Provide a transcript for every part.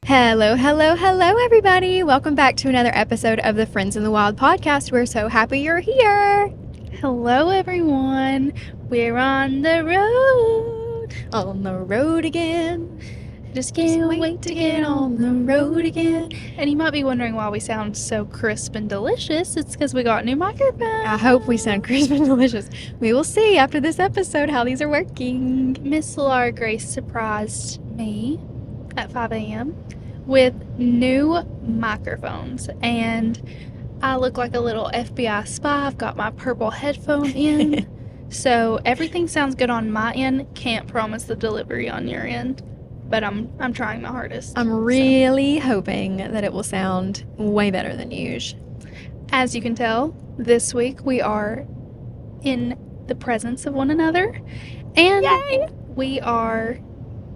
Hello, hello, hello, everybody. Welcome back to another episode of the Friends in the Wild podcast. We're so happy you're here. Hello, everyone. We're on the road. On the road again. Just can't wait to get on the road again. And you might be wondering why we sound so crisp and delicious. It's because we got new microphones. I hope we sound crisp and delicious. We will see after this episode how these are working. Miss Laura Grace surprised me at 5 a.m. with new microphones. And I look like a little FBI spy. I've got my purple headphone in. So everything sounds good on my end. Can't promise the delivery on your end. But I'm trying my hardest. I'm really hoping that it will sound way better than usual. As you can tell, this week we are in the presence of one another. And Yay! we are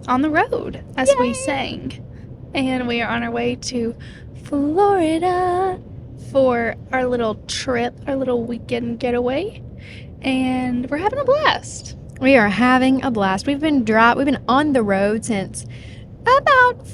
on the road, as Yay! we sang. And we are on our way to Florida for our little trip, our little weekend getaway. And we're having a blast. We are having a blast. We've been on the road since about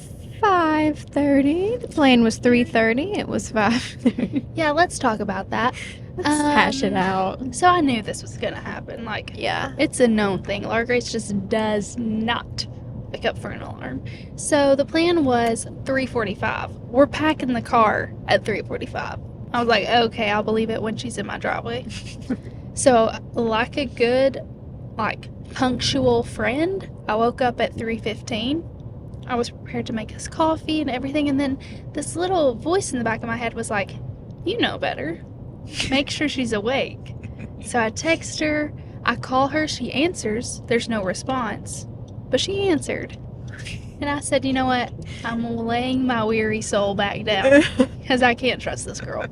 5:30. The plan was 3:30. It was 5:30. Yeah, let's talk about that. Let's hash it out. So I knew this was going to happen. Yeah. It's a known thing. Laura Grace just does not wake up for an alarm. So the plan was 3:45. We're packing the car at 3:45. I was like, okay, I'll believe it when she's in my driveway. So like a good, punctual friend, I woke up at 3:15. I was prepared to make us coffee and everything. And then this little voice in the back of my head was like, you know better. Make sure she's awake. So I text her. I call her. She answers. There's no response. But she answered. And I said, you know what? I'm laying my weary soul back down because I can't trust this girl.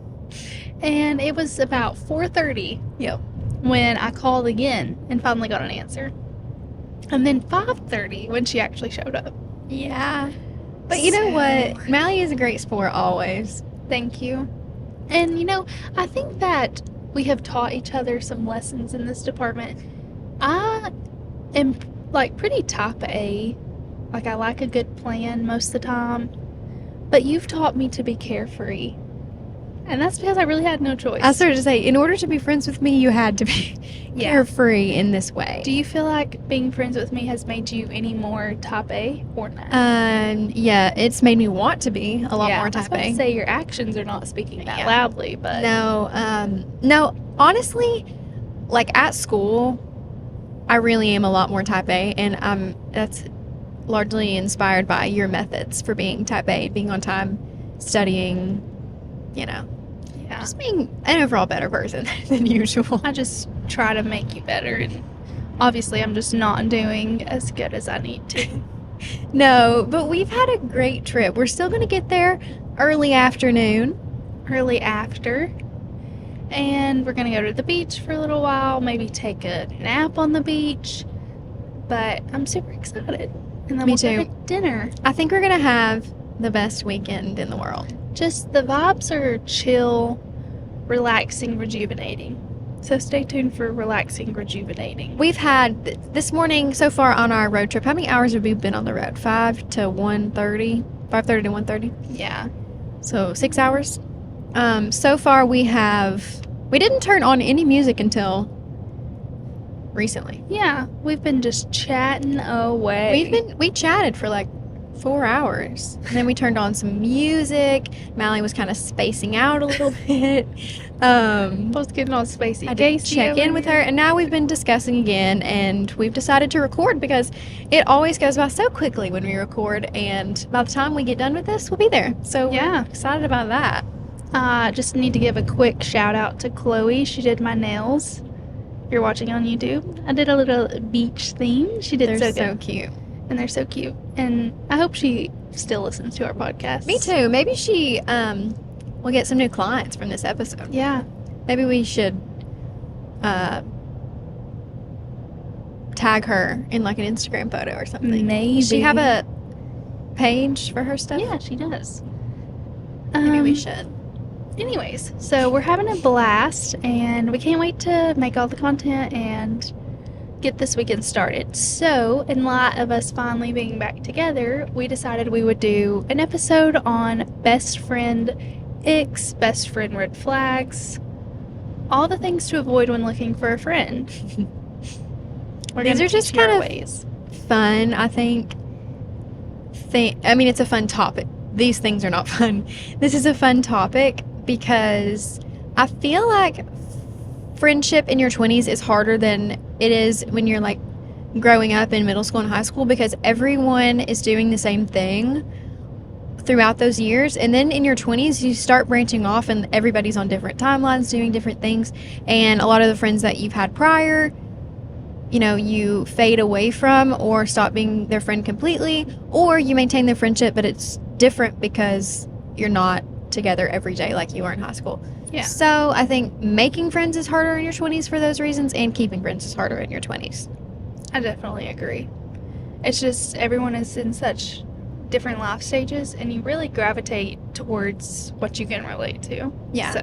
And it was about 4:30 Yep. when I called again and finally got an answer. And then 5:30 when she actually showed up. Yeah. But you know what? Mally is a great sport always. Thank you. And I think that we have taught each other some lessons in this department. I am pretty type A. I like a good plan most of the time. But you've taught me to be carefree. And that's because I really had no choice. I started to say, in order to be friends with me, you had to be carefree in this way. Do you feel like being friends with me has made you any more type A or not? Yeah, it's made me want to be a lot more type I was about A. to say your actions are not speaking that loudly, but No, honestly, at school, I really am a lot more type A, and that's largely inspired by your methods for being type A, being on time, studying, just being an overall better person than usual. I just try to make you better, and obviously I'm just not doing as good as I need to. No, but we've had a great trip. We're still going to get there early after, and we're going to go to the beach for a little while, maybe take a nap on the beach, but I'm super excited. And then Me we'll too. go to dinner. I think we're going to have the best weekend in the world. Just the vibes are chill, relaxing, rejuvenating. So stay tuned for relaxing, rejuvenating. We've had this morning so far on our road trip. How many hours have we been on the road? 5 to 1:30? 5:30 to 1:30? Yeah. So 6 hours. So far we didn't turn on any music until recently. Yeah, we've been just chatting away. We chatted for 4 hours, and then we turned on some music. Mally was kind of spacing out a little bit. I was getting all spacey. I did check in with her, and now we've been discussing again, and we've decided to record because it always goes by so quickly when we record, and by the time we get done with this, we'll be there. So yeah, we're excited about that. Just need to give a quick shout out to Chloe. She did my nails. If you're watching on YouTube, I did a little beach theme. She did They're so good. so cute. And they're so cute. And I hope she still listens to our podcast. Me too. Maybe she will get some new clients from this episode. Yeah. Maybe we should tag her in an Instagram photo or something. Maybe. Does she have a page for her stuff? Yeah, she does. Maybe we should. Anyways, so we're having a blast, and we can't wait to make all the content and get this weekend started. So, in light of us finally being back together, we decided we would do an episode on best friend icks, best friend red flags, all the things to avoid when looking for a friend. These are just kind of ways. fun, I think. I mean, it's a fun topic. These things are not fun. This is a fun topic because I feel like friendship in your 20s is harder than it is when you're like growing up in middle school and high school, because everyone is doing the same thing throughout those years. And then in your 20s, you start branching off and everybody's on different timelines doing different things. And a lot of the friends that you've had prior, you know, you fade away from or stop being their friend completely, or you maintain the friendship, but it's different because you're not together every day like you are in high school. Yeah. So I think making friends is harder in your 20s for those reasons, and keeping friends is harder in your 20s. I definitely agree. It's just everyone is in such different life stages, and you really gravitate towards what you can relate to. Yeah. So,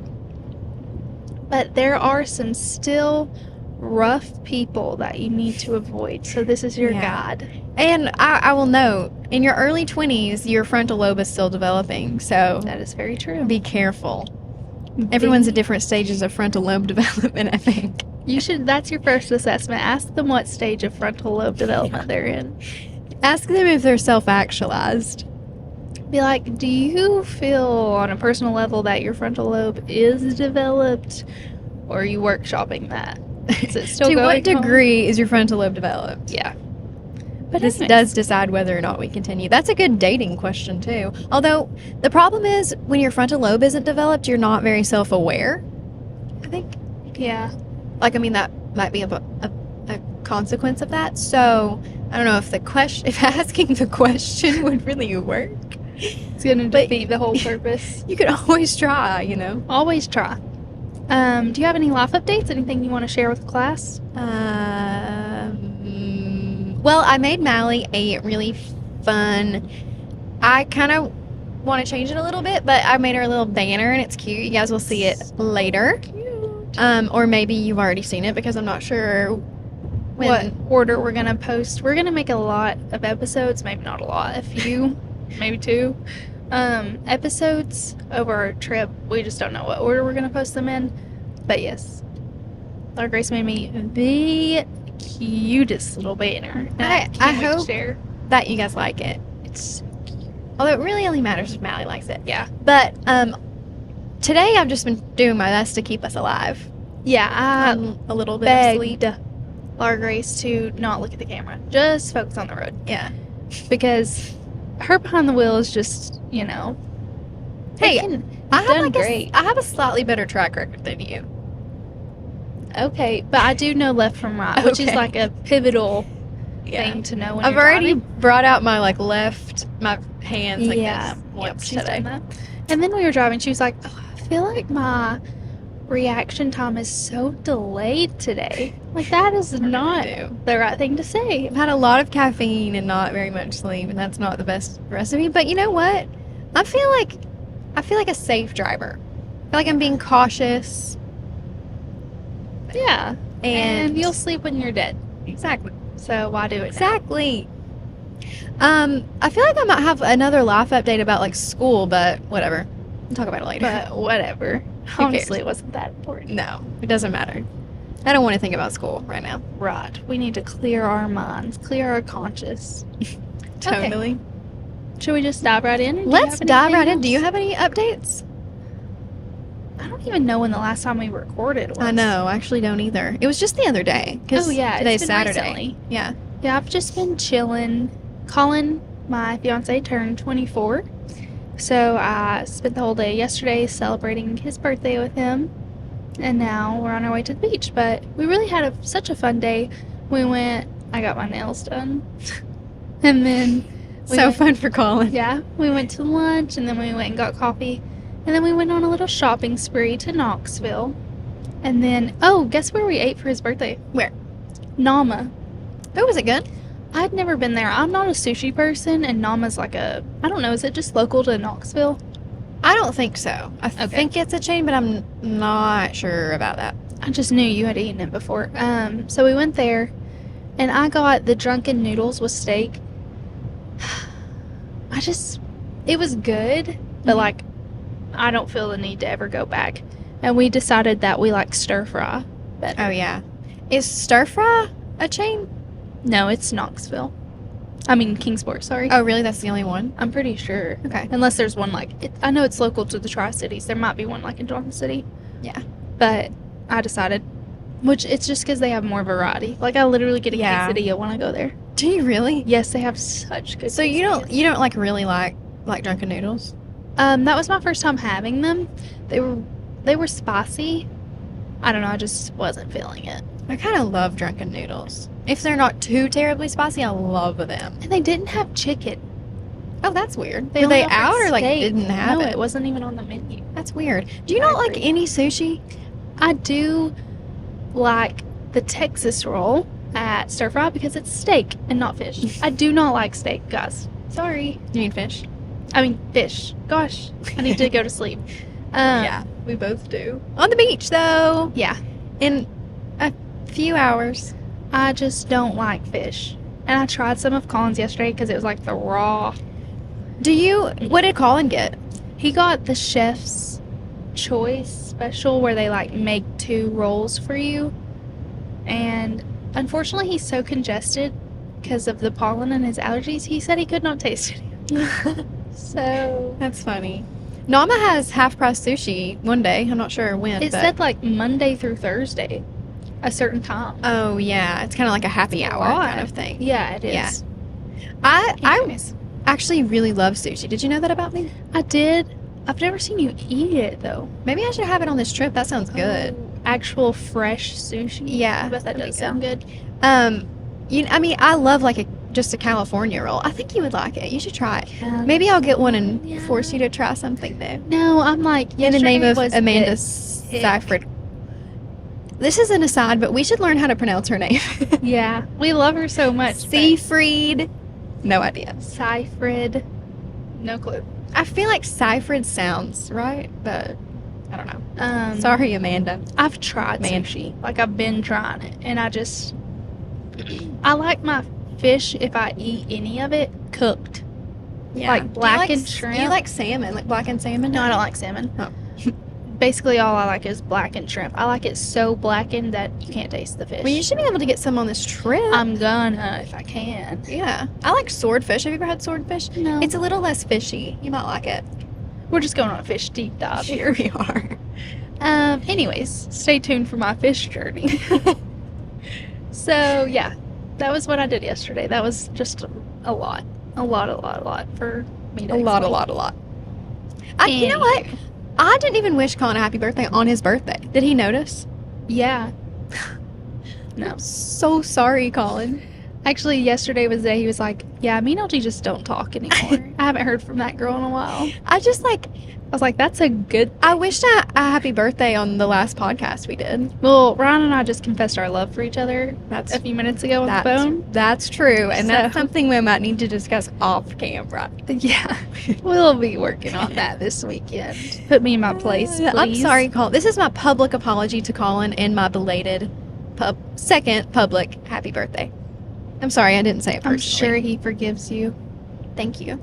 but there are some still rough people that you need to avoid. So this is your guide. And I will note, in your early 20s, your frontal lobe is still developing. So That is very true. be careful. Everyone's at different stages of frontal lobe development, I think. You should. That's your first assessment. Ask them what stage of frontal lobe development they're in. Ask them if they're self-actualized. Be like, do you feel on a personal level that your frontal lobe is developed, or are you workshopping that? Is it still To going what degree is your frontal lobe developed? Yeah. But This anyways, does decide whether or not we continue. That's a good dating question, too. Although, the problem is, when your frontal lobe isn't developed, you're not very self-aware, I think. Yeah. Like, I mean, that might be a consequence of that. So, I don't know if if asking the question would really work. It's going to But- defeat the whole purpose. You could always try, you know. Always try. Do you have any life updates? Anything you want to share with class? Well, I made Mally a really fun. I kind of want to change it a little bit, but I made her a little banner and it's cute. You guys will see it later. Cute. Or maybe you've already seen it because I'm not sure What order we're going to post. We're going to make a lot of episodes. Maybe not a lot. A few. Maybe 2. Episodes over our trip. We just don't know what order we're going to post them in. But yes. Laura Grace made me the cutest little banner. And I can't wait to hope- share. that you guys like it. It's although it really only matters if Mally likes it. Yeah. But today I've just been doing my best to keep us alive. Yeah, I A little bit of sleep. begged Laura Grace to not look at the camera. Just focus on the road. Yeah. Because her behind the wheel is just, you know. Hey, I done have great. I have a slightly better track record than you. Okay, but I do know left from right, which is Okay. like a pivotal Yeah. thing to know when I've you're already driving. brought out my my hands like Yeah, this yep, once she's today. done that. And then we were driving, she was like, oh, I feel like my reaction time is so delayed today. Like, that is not do. the right thing to say. I've had a lot of caffeine and not very much sleep, and that's not the best recipe. But you know what? I feel like a safe driver. I feel like I'm being cautious, Yeah. and you'll sleep when you're dead. exactly. So why do it now? Exactly. I feel like I might have another life update about like school, but whatever. We'll talk about it later. But whatever. Honestly, it wasn't that important. No, it doesn't matter. I don't want to think about school right now. Right. We need to clear our minds, clear our conscience. Totally. Should we just dive right in? or do you Let's have dive right anything in. Do you else? have any updates? I don't even know when the last time we recorded was. I know. I actually don't either. It was just the other day. 'Cause Oh, yeah. today's it's been Saturday. recently. Yeah. Yeah, I've just been chilling. Colin, my fiance, turned 24. So I spent the whole day yesterday celebrating his birthday with him. And now we're on our way to the beach. But we really had such a fun day. I got my nails done. And then we So went- fun for Colin. Yeah, we went to lunch and then we went and got coffee. And then we went on a little shopping spree to Knoxville. And then, guess where we ate for his birthday? Where? Nama. Oh, was it good? I'd never been there. I'm not a sushi person, and Nama's like I don't know, is it just local to Knoxville? I don't think so. I Okay. think it's a chain, but I'm not sure about that. I just knew you had eaten it before. So we went there, And I got the drunken noodles with steak. It was good, but Mhm. like, I don't feel the need to ever go back. And we decided that we like stir fry better. Oh, yeah. Is Stir Fry a chain? No, it's Knoxville. I mean, Kingsport, sorry. Oh, really? That's the only one? I'm pretty sure. Okay. Unless there's one I know it's local to the Tri-Cities. There might be one like in Johnson City. Yeah. But I decided, which it's just because they have more variety. Like I literally get a Yeah. quesadilla when I go there. Do you really? Yes, they have such good. So you don't like really like drunken noodles? That was my first time having them. They were spicy. I don't know. I just wasn't feeling it. I kind of love drunken noodles. If they're not too terribly spicy, I love them. And they didn't have chicken. Oh, that's weird. Were only they offered out or like steak. didn't have No, it? it wasn't even on the menu. That's weird. Do you I not like agree. any sushi? I do like the Texas roll at Stir Fry because it's steak and not fish. I do not like steak, guys. Sorry. You mean fish? I mean, fish. Gosh, I need to go to sleep. We both do. On the beach though, Yeah, in a few hours. I just don't like fish. And I tried some of Colin's yesterday because it was like the raw. What did Colin get? He got the chef's choice special where they like make 2 rolls for you. And unfortunately, he's so congested because of the pollen and his allergies. He said he could not taste it. So That's funny. Nama has half price sushi one day. I'm not sure when. it but- said like Monday through Thursday, a certain time. Oh yeah, it's kind of like a happy hour lot. kind of thing. Yeah, it is. Yeah. I Anyways, actually really love sushi. Did you know that about me? I did. I've never seen you eat it though. Maybe I should have it on this trip. That sounds good. Oh, actual fresh sushi. Yeah, I bet that that'd be does good. sound good. I mean, I love like just a California roll. I think you would like it. You should try it. Maybe I'll get one and Yeah. force you to try something new. No, I'm like In the name yesterday of was Amanda it. Seyfried. This is an aside, but we should learn how to pronounce her name. Yeah, we love her so much. but Seyfried. No idea. Seyfried. No clue. I feel like Seyfried sounds right, but I don't know. Um, Sorry, Amanda. I've tried Man. sushi. Like I've been trying it, and I like my fish if I eat any of it cooked. Like Do you blackened s- shrimp? You like salmon, like blackened salmon? No, I don't like salmon. Oh. Basically, all I like is blackened shrimp. I like it so blackened that you can't taste the fish. Well, you should be able to get some on this trip. I'm gonna if I can. Yeah. I like swordfish. Have you ever had swordfish? No, It's a little less fishy. You might like it. we're just going on a fish deep dive here. Here we are. Anyways, stay tuned for my fish journey. So yeah, that was what I did yesterday. That was just a lot for me to A lot. You know what? Anywho. I didn't even wish Colin a happy birthday on his birthday. Did he notice? Yeah. No. I'm so sorry, Colin. Actually, yesterday was the day he was like, yeah, me and LG just don't talk anymore. I haven't heard from that girl in a while. I just like, I was like, that's a good. I wished a happy birthday on the last podcast we did. Well, Ryan and I just confessed our love for each other That's a few minutes ago on the phone. That's true, and that's So- something we might need to discuss off camera. Yeah. We'll be working on that this weekend. Put me in my place, please. I'm sorry, Colin. This is my public apology to Colin and my belated second public happy birthday. I'm sorry, I didn't say it I'm personally. sure he forgives you. Thank you.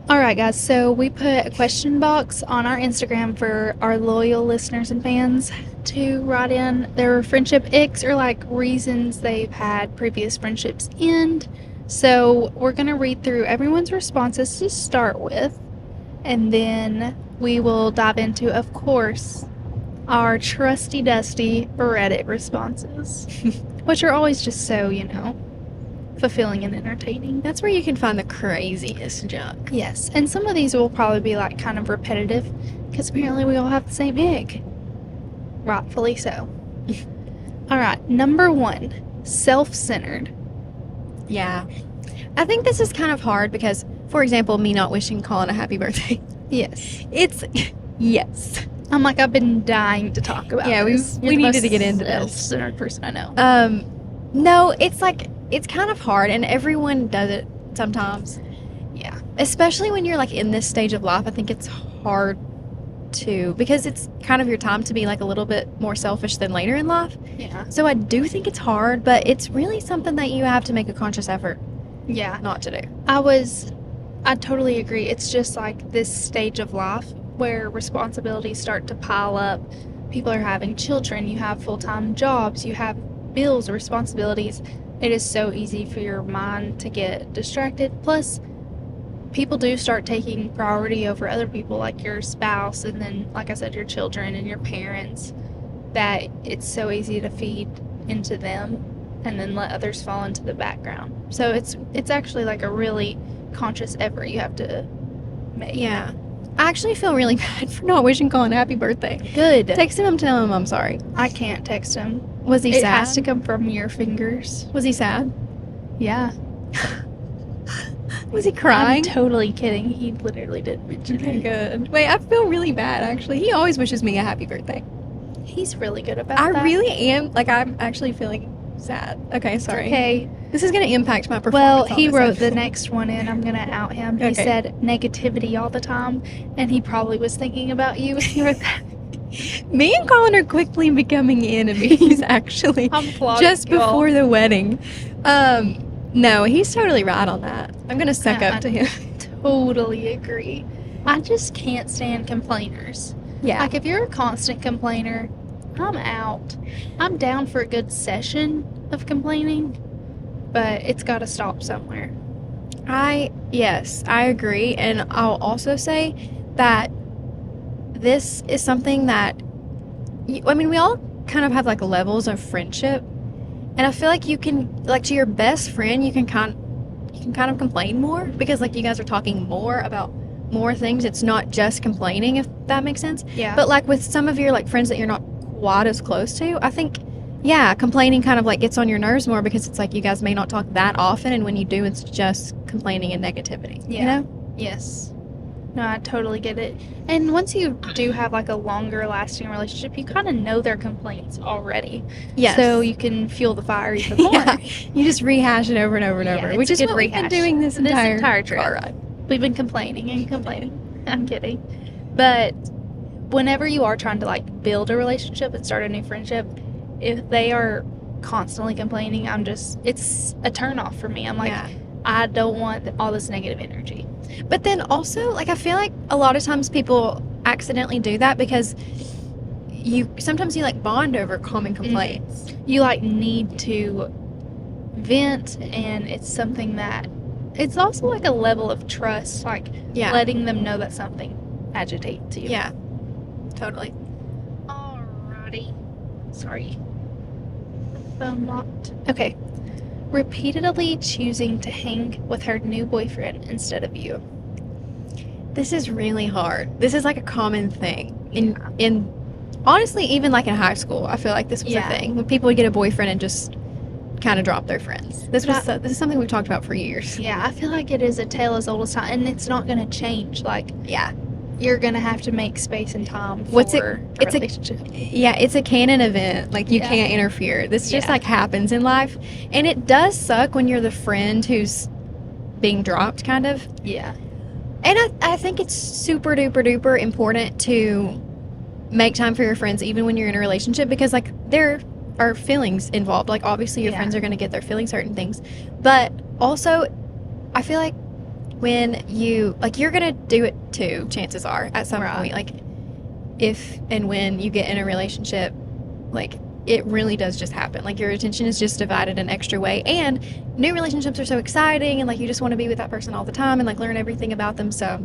All right, guys. So we put a question box on our Instagram for our loyal listeners and fans to write in their friendship icks or like reasons they've had previous friendships end. So we're going to read through everyone's responses to start with, and then we will dive into, of course, our trusty dusty Reddit responses, which are always just so, fulfilling and entertaining. That's where you can find the craziest junk. Yes, and some of these will probably be like kind of repetitive because apparently we all have the same egg. Rightfully so. All right, number 1, self-centered. Yeah. I think this is kind of hard because, for example, me not wishing Colin a happy birthday. Yes. It's, yes. I'm like, I've been dying to talk about Yeah, this. we You're the needed most to get into this. self-centered person I know. No, it's like, it's kind of hard, and everyone does it sometimes. Yeah. Especially when you're like in this stage of life, I think it's hard to, because it's kind of your time to be like a little bit more selfish than later in life. Yeah. So I do think it's hard, but it's really something that you have to make a conscious effort Yeah. not to do. I totally agree. It's just like this stage of life where responsibilities start to pile up. People are having children, you have full-time jobs, you have bills, responsibilities. It is so easy for your mind to get distracted. Plus, people do start taking priority over other people, like your spouse, and then, like I said, your children and your parents, that it's so easy to feed into them and then let others fall into the background. So it's actually like a really conscious effort you have to make. Yeah. I actually feel really bad for not wishing Colin happy birthday. Good. Text him and tell him I'm sorry. I can't text him. Was he It sad? has to come from your fingers. Was he sad? Yeah. Was he crying? I'm totally kidding. He literally didn't mention Okay, it. good. Wait, I feel really bad actually. He always wishes me a happy birthday. He's really good about I that. really am. Like, I'm actually feeling sad. Okay, sorry. Okay. This is going to impact my Well, performance. on he this wrote the episode. next one in. I'm going to out him. He Okay. said negativity all the time, and he probably was thinking about you when he wrote that. Me and Colin are quickly becoming enemies, actually. I'm plotting Just y'all. before the wedding. No, he's totally right on that. I'm going to suck Yeah, up to him. Totally agree. I just can't stand complainers. Yeah. Like, if you're a constant complainer, I'm out. I'm down for a good session of complaining, but it's got to stop somewhere. Yes, I agree. And I'll also say that this is something that, I mean, we all kind of have like levels of friendship. And I feel like you can, like, to your best friend, you can kind of complain more because, like, you guys are talking more about more things. It's not just complaining, if that makes sense. Yeah. But, like, with some of your, like, friends that you're not quite as close to, I think, yeah, complaining kind of, like, gets on your nerves more because it's like you guys may not talk that often. And when you do, it's just complaining and negativity. Yeah. You know? Yes. No, I totally get it. And once you do have like a longer lasting relationship, you kind of know their complaints already. Yes. So you can fuel the fire even more. Yeah. You just rehash it over and over and Yeah, over, it's which a is good what we've been rehash. doing this entire trip. car ride. We've been complaining and complaining. I'm kidding. But whenever you are trying to like build a relationship and start a new friendship, if they are constantly complaining, it's a turn off for me. I'm like, Yeah. I don't want all this negative energy. But then also, like, I feel like a lot of times people accidentally do that because sometimes you like bond over common complaints. You like need to vent, and it's something that it's also like a level of trust, like Yeah. letting them know that something agitates you. Yeah. Totally. Alrighty. Sorry. Phone locked. Okay. Repeatedly choosing to hang with her new boyfriend instead of you. This is really hard. This is like a common thing in honestly, even like in high school, I feel like this was Yeah. a thing when people would get a boyfriend and just kind of drop their friends. This is something we've talked about for years. Yeah, I feel like it is a tale as old as time, and it's not going to change. Like, Yeah. you're going to have to make space and time for What's it- a it's a- relationship. Yeah, it's a canon event. Like, you Yeah. can't interfere. This just Yeah. like happens in life. And it does suck when you're the friend who's being dropped, kind of. Yeah. And I think it's super duper duper important to make time for your friends even when you're in a relationship because like there are feelings involved. Like obviously your Yeah. friends are going to get their feelings hurt and things. But also I feel like when you're going to do it too, chances are at some Right. point. Like if and when you get in a relationship, like it really does just happen. Like your attention is just divided an extra way. And new relationships are so exciting and like you just want to be with that person all the time and like learn everything about them. So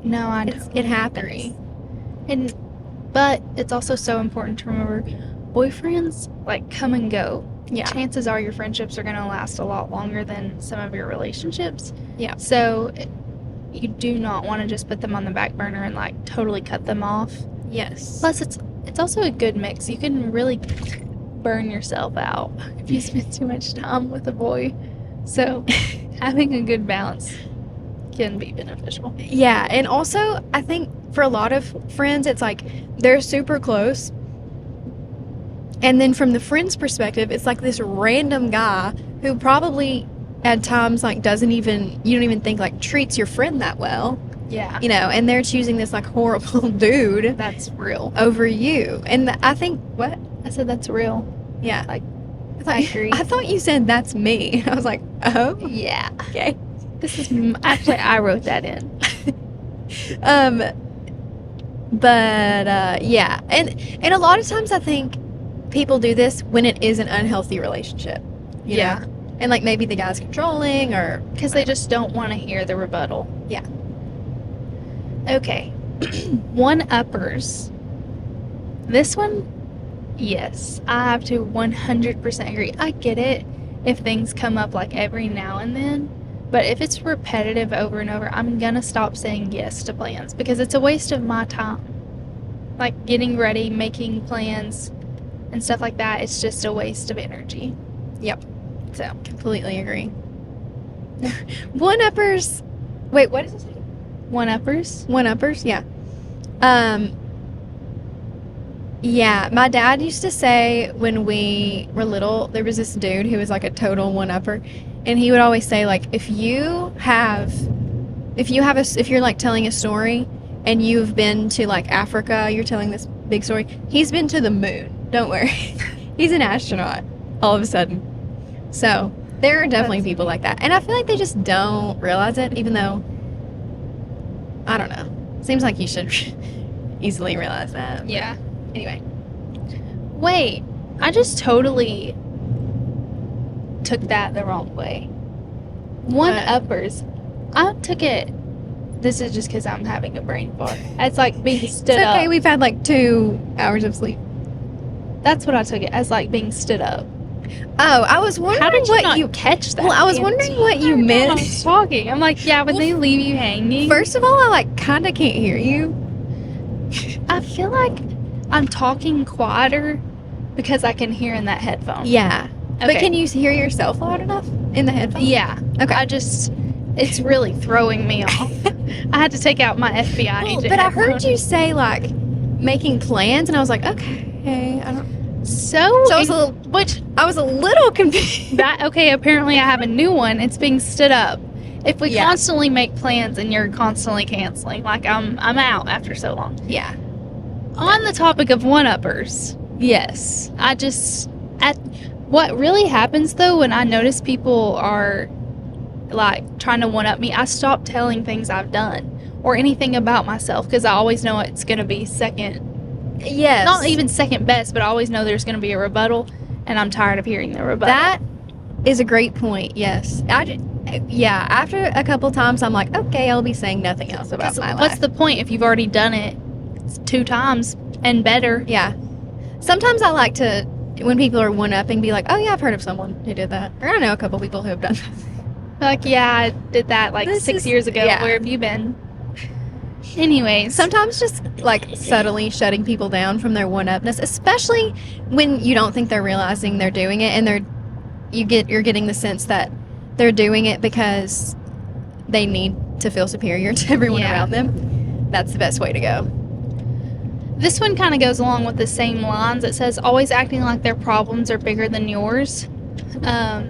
No, I it totally happens. agree. But it's also so important to remember boyfriends like come and go. Yeah. Chances are your friendships are going to last a lot longer than some of your relationships. Yeah. So you do not want to just put them on the back burner and like totally cut them off. Yes. Plus it's also a good mix. You can really burn yourself out if you spend too much time with a boy. So having a good balance can be beneficial. Yeah, and also I think for a lot of friends it's like they're super close. And then from the friend's perspective, it's like this random guy who probably at times like you don't even think like treats your friend that well. Yeah. you know, and they're choosing this like horrible dude That's real. over you. And I think, what? I said that's real. Yeah. Like, I agree. I thought you said that's me. I was like, oh, Yeah. okay. This is actually I wrote that in. Um, but yeah, and a lot of times I think people do this when it is an unhealthy relationship. You Yeah. know? And like maybe the guy's controlling or Because they just don't want to hear the rebuttal. Yeah. Okay. One-uppers. This one, yes, I have to 100% agree. I get it if things come up like every now and then, but if it's repetitive over and over, I'm gonna stop saying yes to plans because it's a waste of my time. Like getting ready, making plans, and stuff like that, it's just a waste of energy. Yep. So, Completely agree. One-uppers. Wait, what is it? one-uppers. One-uppers, yeah. Yeah, my dad used to say when we were little, there was this dude who was like a total one-upper, and he would always say like, if you're like telling a story and you've been to like Africa, you're telling this big story, he's been to the moon. Don't worry. He's an astronaut all of a sudden. So, there are definitely people like that. And I feel like they just don't realize it, even though, I don't know. Seems like you should easily realize that. Yeah. Anyway. Wait, I just totally took that the wrong way. One-uppers. I took it, this is just because I'm having a brain fart. It's like being stood It's okay, up. we've had like 2 hours of sleep. That's what I took it as, like being stood up. Oh, I was wondering How did you what not you... catch that? Well, I was the wondering what you entire time meant. I was talking. I'm like, yeah, when Well, they leave you hanging. First of all, I like kind of can't hear you. I feel like I'm talking quieter because I can hear in that headphone. Yeah. But Okay. can you hear yourself loud enough in the headphones? Yeah. Okay. It's really throwing me off. I had to take out my FBI Well, agent but I heard headphone. you say like making plans, and I was like, okay, I don't... So I was a little... which I was a little confused. that okay, apparently I have a new one. It's being stood up. If we Yeah. constantly make plans and you're constantly canceling, like I'm out after so long. Yeah. On the topic of one-uppers, yes. What really happens though when I notice people are like trying to one-up me, I stop telling things I've done or anything about myself because I always know it's going to be Yes. not even second best, but I always know there's going to be a rebuttal, and I'm tired of hearing the rebuttal. That is a great point. Yes. Yeah. After a couple times, I'm like, okay, I'll be saying nothing else about 'Cause my life. what's the point if you've already done it 2 times and better? Yeah. Sometimes I like to, when people are one-upping, be like, oh yeah, I've heard of someone who did that. Or I know a couple people who have done that. Like, yeah, I did that like This 6 is- years ago. yeah. Where have you been? Anyways, Sometimes just like subtly shutting people down from their one-upness, especially when you don't think they're realizing they're doing it, and you're getting the sense that they're doing it because they need to feel superior to everyone Yeah. around them. That's the best way to go. this one kind of goes along with the same lines. It says always acting like their problems are bigger than yours. I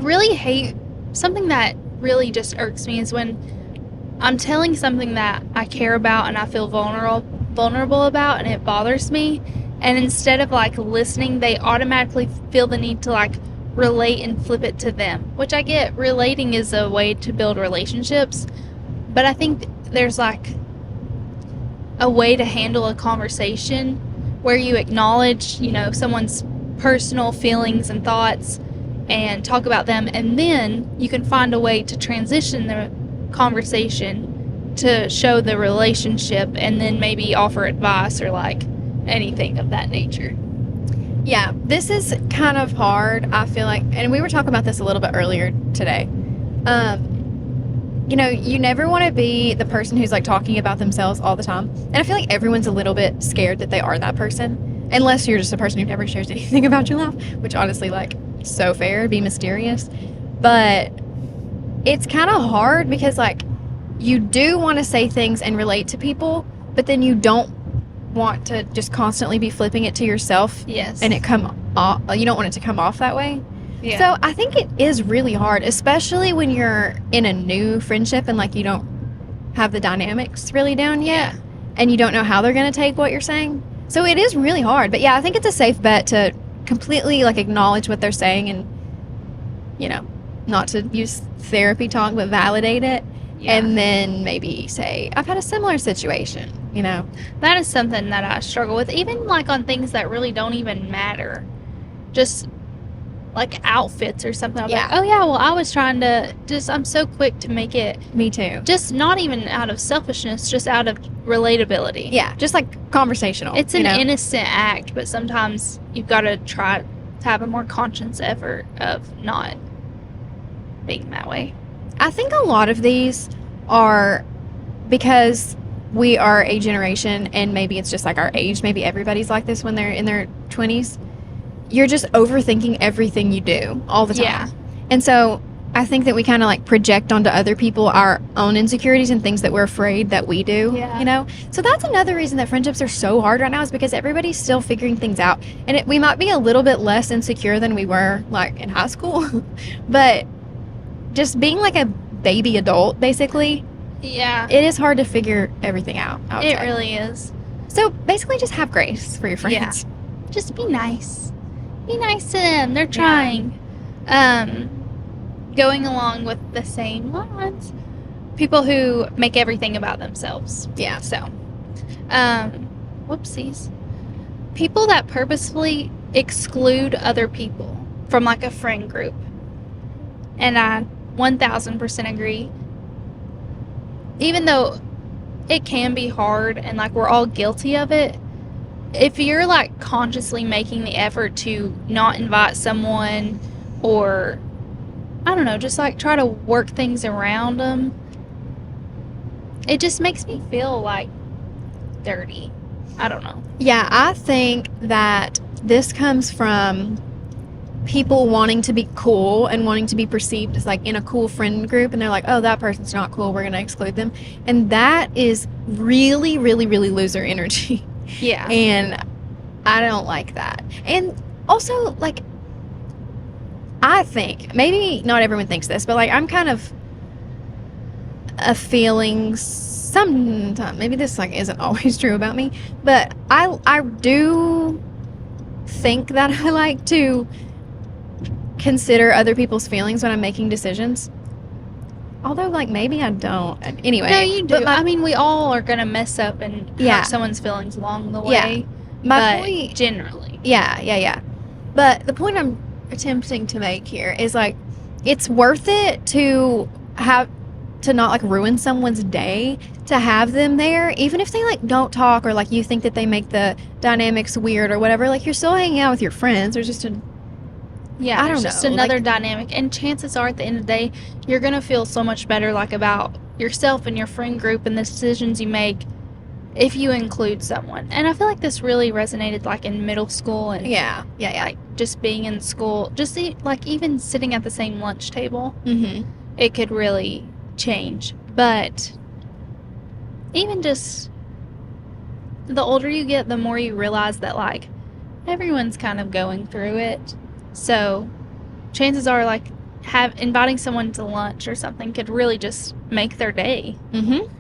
really hate something that really just irks me is when I'm telling something that I care about and I feel vulnerable about, and it bothers me, and instead of like listening, they automatically feel the need to like relate and flip it to them, which I get. Relating is a way to build relationships, but I think there's like a way to handle a conversation where you acknowledge, someone's personal feelings and thoughts and talk about them, and then you can find a way to transition the conversation to show the relationship, and then maybe offer advice or like anything of that nature. Yeah, this is kind of hard, I feel like, and we were talking about this a little bit earlier today. You never want to be the person who's like talking about themselves all the time. And I feel like everyone's a little bit scared that they are that person, unless you're just a person who never shares anything about your life, which honestly, like, so fair, be mysterious. But it's kind of hard because, like, you do want to say things and relate to people, but then you don't want to just constantly be flipping it to yourself. Yes. And you don't want it to come off that way. Yeah. So I think it is really hard, especially when you're in a new friendship and like you don't have the dynamics really down yet, Yeah. and you don't know how they're going to take what you're saying. So it is really hard. But yeah, I think it's a safe bet to completely like acknowledge what they're saying and, you know, not to use therapy talk, but validate it. Yeah. And then maybe say, I've had a similar situation, you know? That is something that I struggle with, even like on things that really don't even matter. Just like outfits or something. I'm Yeah. like, oh yeah, well, I was trying to I'm so quick to make it Me too. just not even out of selfishness, just out of relatability. Yeah, just like conversational. It's an you know? innocent act, but sometimes you've got to try to have a more conscious effort of not being that way. I think a lot of these are because we are a generation, and maybe it's just like our age. Maybe everybody's like this when they're in their 20s. You're just overthinking everything you do all the time. Yeah. And so I think that we kind of like project onto other people our own insecurities and things that we're afraid that we do, Yeah. you know? So that's another reason that friendships are so hard right now, is because everybody's still figuring things out. And we might be a little bit less insecure than we were like in high school, but just being like a baby adult, basically, Yeah. it is hard to figure everything out. I would It say. really is. So basically just have grace for your friends. Just be nice. Be nice to them. They're trying. Going along with the same lines, people who make everything about themselves. Yeah. So, whoopsies. People that purposefully exclude other people from like a friend group. And I 1000% agree. Even though it can be hard and like we're all guilty of it, if you're like consciously making the effort to not invite someone, or I don't know, just like try to work things around them, it just makes me feel like dirty. I don't know. Yeah, I think that this comes from people wanting to be cool and wanting to be perceived as like in a cool friend group, and they're like, oh, that person's not cool, we're going to exclude them. And that is really, really, really loser energy. Yeah. And I don't like that. And also, like, I think, maybe not everyone thinks this, but like I'm kind of a feeling sometimes, maybe this like isn't always true about me, but I do think that I like to consider other people's feelings when I'm making decisions. Although, like, maybe I don't. Anyway. No, you do. But I mean, we all are going to mess up and Yeah. hurt someone's feelings along the Yeah. way. my but point, generally. yeah. But the point I'm attempting to make here is, like, it's worth it to not, like, ruin someone's day, to have them there, even if they, like, don't talk, or, like, you think that they make the dynamics weird or whatever. Like, you're still hanging out with your friends. There's just Yeah, I don't it's just know, another like- dynamic. And chances are at the end of the day, you're going to feel so much better like about yourself and your friend group and the decisions you make if you include someone. And I feel like this really resonated like in middle school and yeah. like just being in school, just like even sitting at the same lunch table, Mm-hmm. it could really change. But even just the older you get, the more you realize that like everyone's kind of going through it. So chances are like inviting someone to lunch or something could really just make their day. Mm-hmm.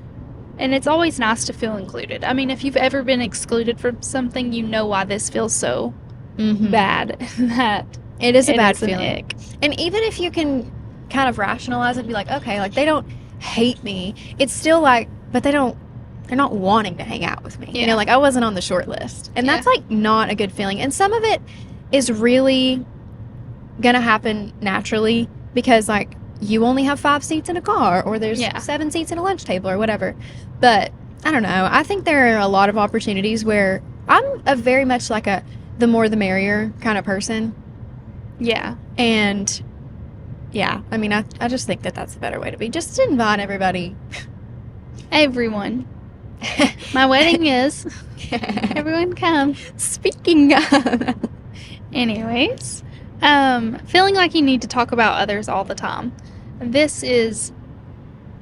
And it's always nice to feel included. I mean, if you've ever been excluded from something, you know why this feels so Mm-hmm. bad. That It is a it bad is an feeling. ick. And even if you can kind of rationalize it, be like, okay, like they don't hate me, it's still like, but they're not wanting to hang out with me. You Yeah. know, like I wasn't on the short list. And that's like not a good feeling. And some of it is really gonna happen naturally because like you only have 5 seats in a car, or there's Yeah. 7 seats in a lunch table or whatever. But I don't know. I think there are a lot of opportunities where I'm a very much like the more the merrier kind of person. Yeah. And yeah, I mean, I just think that that's the better way to be. Just invite everybody. Everyone. My wedding is. Everyone come. Speaking of, Anyways, feeling like you need to talk about others all the time. This is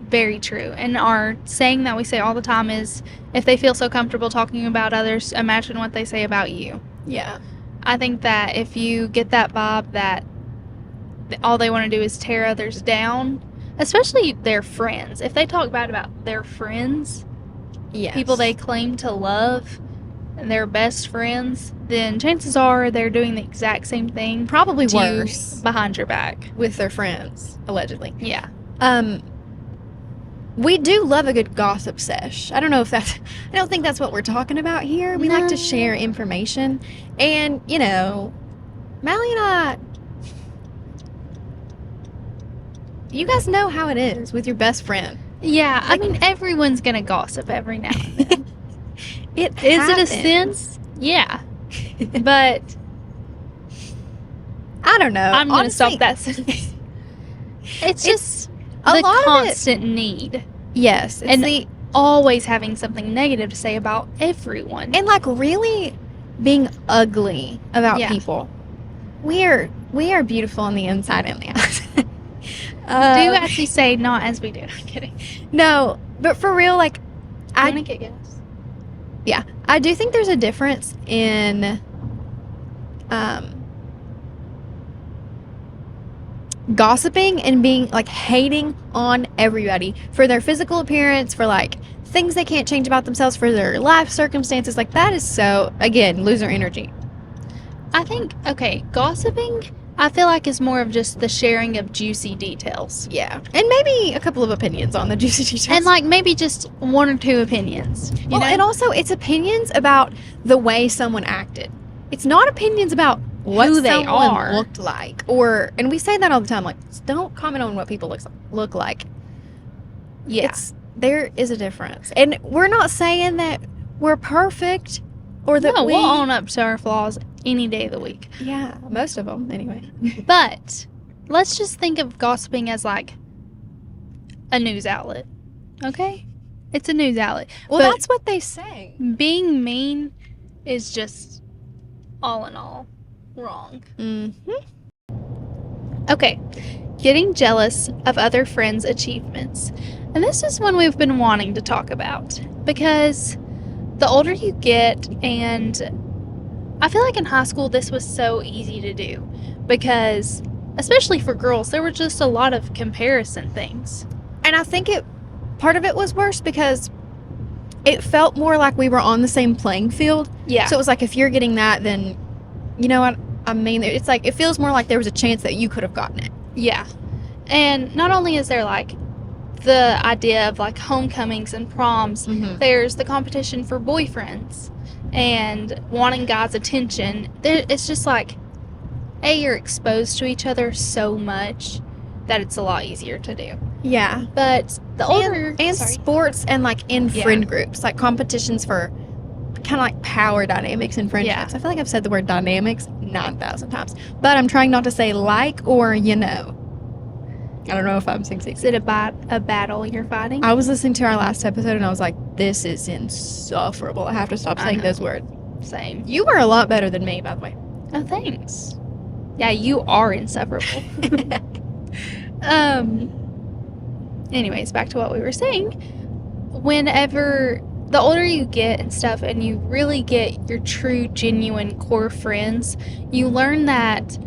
very true. And our saying that we say all the time is, if they feel so comfortable talking about others, imagine what they say about you. yeah, I think that if you get that vibe that all they want to do is tear others down, especially their friends. If they talk bad about their friends, Yes. people they claim to love, and their best friends, then chances are they're doing the exact same thing probably to you worse behind your back. with their friends, allegedly. Yeah. We do love a good gossip sesh. I don't know if that's, I don't think that's what we're talking about here. We like to No. share information. And, you know, Mally and I, you guys know how it is with your best friend. Yeah, Like- I mean, everyone's gonna gossip every now and then. It Is it a happens. sin? Yeah. But I don't know. I'm gonna Honestly, stop that sentence. It's just a the lot of it- constant need. Yes. It's And the, always having something negative to say about everyone. and like really being ugly about Yeah. people. We are beautiful on the inside and the outside. Do as we say, not as we do. I'm kidding. No, but for real, like, You I wanna get gas? yeah, I do think there's a difference in gossiping and being like hating on everybody for their physical appearance, for like things they can't change about themselves, for their life circumstances. Like that is so, again, loser energy. I think, okay, gossiping, I feel like is more of just the sharing of juicy details. Yeah, and maybe a couple of opinions on the juicy details. And like maybe just one or two opinions. You well, know? and also it's opinions about the way someone acted. It's not opinions about what Who they someone are. looked like, or, and we say that all the time, like, don't comment on what people look like. yeah. There is a difference, and we're not saying that we're perfect or that No, we. we'll own up to our flaws any day of the week. Yeah, most of them anyway. But let's just think of gossiping as like a news outlet. Okay? It's a news outlet. Well, But that's what they say. being mean is just all in all wrong. Mm-hmm. Okay, getting jealous of other friends' achievements. And this is one we've been wanting to talk about because the older you get, and I feel like in high school this was so easy to do because, especially for girls, there were just a lot of comparison things. And I think part of it was worse because it felt more like we were on the same playing field. Yeah. So it was like, if you're getting that, then, you know what I mean? It's like, it feels more like there was a chance that you could have gotten it. Yeah. And not only is there like the idea of like homecomings and proms, Mm-hmm. there's the competition for boyfriends and wanting guys' attention. It's just like, you're exposed to each other so much that it's a lot easier to do. Yeah. But the older And sorry. sports and like in Yeah. friend groups, like competitions for kind of like power dynamics in friendships. Yeah. I feel like I've said the word dynamics 9,000 times, but I'm trying not to say like or you know. I don't know if I'm Is succeeding. it a battle you're fighting? I was listening to our last episode and I was like, this is insufferable. I have to stop I saying know. those words. Same. You were a lot better than me, by the way. Oh, thanks. Yeah, you are insufferable. Anyways, back to what we were saying. Whenever the older you get and stuff, and you really get your true, genuine core friends, you learn that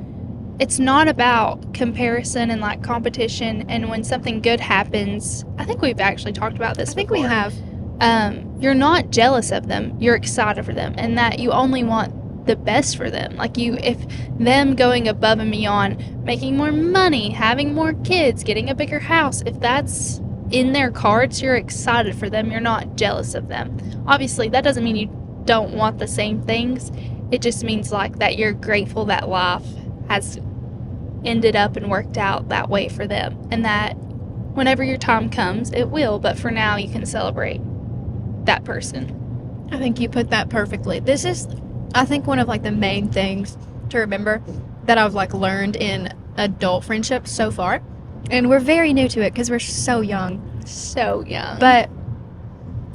it's not about comparison and like competition. And when something good happens, I think we've actually talked about this I think before. we have. You're not jealous of them. You're excited for them, and that you only want the best for them. Like if them going above and beyond, making more money, having more kids, getting a bigger house, if that's in their cards, you're excited for them. You're not jealous of them. Obviously, that doesn't mean you don't want the same things. It just means like that you're grateful that life has ended up and worked out that way for them, and that whenever your time comes, it will. But for now, you can celebrate that person. I think you put that perfectly. This is, I think, one of like the main things to remember that I've like learned in adult friendships so far. And we're very new to it because we're so young. So young. But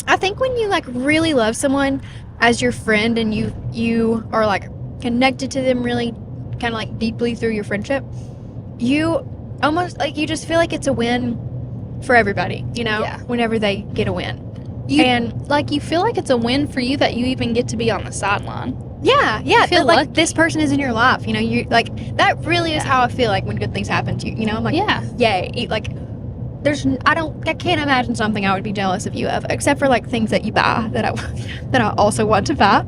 I think when you like really love someone as your friend and you are like connected to them really kind of like deeply through your friendship, you almost like, you just feel like it's a win for everybody, you know, Yeah. whenever they get a win. and like you feel like it's a win for you that you even get to be on the sideline. Yeah, feel that, like lucky. this person is in your life, you know, you like that really is Yeah. how I feel like when good things happen to you, you know, I'm like, Yeah. yay, like I can't imagine something I would be jealous of you of, except for like things that you buy that I also want to buy.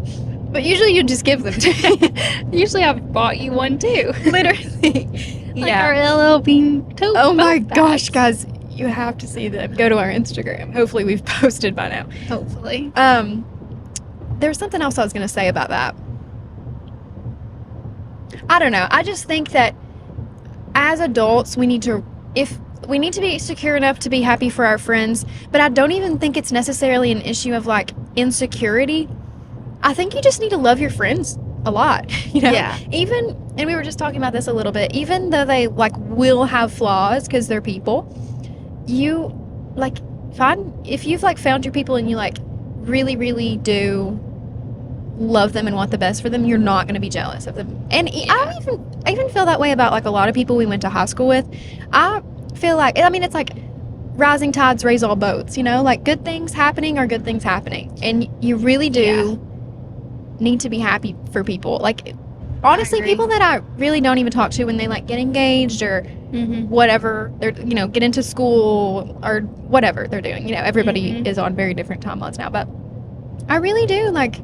But usually you just give them to me. Usually I've bought you one too. Literally. Like our LL Bean tote. Oh my bags. gosh, guys, you have to see them. Go to our Instagram. Hopefully we've posted by now. Hopefully. There's something else I was going to say about that. I don't know. I just think that as adults, we need to be secure enough to be happy for our friends, but I don't even think it's necessarily an issue of like insecurity. I think you just need to love your friends a lot, you know? Yeah. And we were just talking about this a little bit, even though they like will have flaws because they're people, you like if you've like found your people and you like really, really do love them and want the best for them, you're not going to be jealous of them. And I even feel that way about like a lot of people we went to high school with. I feel like, I mean, it's like rising tides raise all boats, you know, like good things happening are good things happening, and you really do need to be happy for people. Like honestly, people that I really don't even talk to when they like get engaged or whatever, they're, you know, get into school or whatever they're doing, you know, everybody is on very different timelines now, but I really do like,